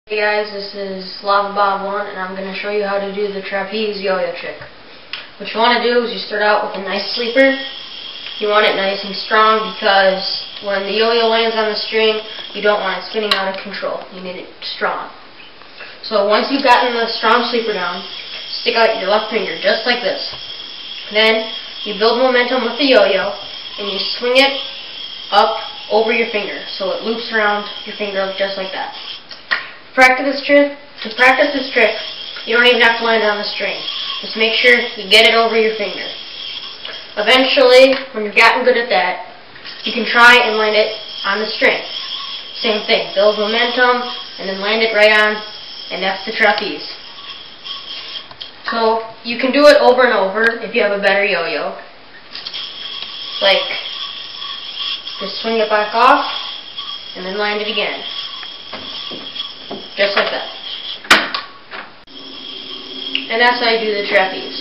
Hey guys, this is Lava Bob 1 and I'm going to show you how to do the trapeze yo-yo trick. What you want to do is you start out with a nice sleeper. You want it nice and strong because when the yo-yo lands on the string, you don't want it spinning out of control. You need it strong. So once you've gotten the strong sleeper down, stick out your left finger just like this. Then you build momentum with the yo-yo and you swing it up over your finger so it loops around your finger just like that. To practice this trick, you don't even have to land it on the string. Just make sure you get it over your finger. Eventually, when you've gotten good at that, you can try and land it on the string. Same thing, build momentum and then land it right on, and that's the trapeze. So you can do it over and over if you have a better yo-yo. Like, just swing it back off and then land it again. Just like that. And that's how you do the trapeze.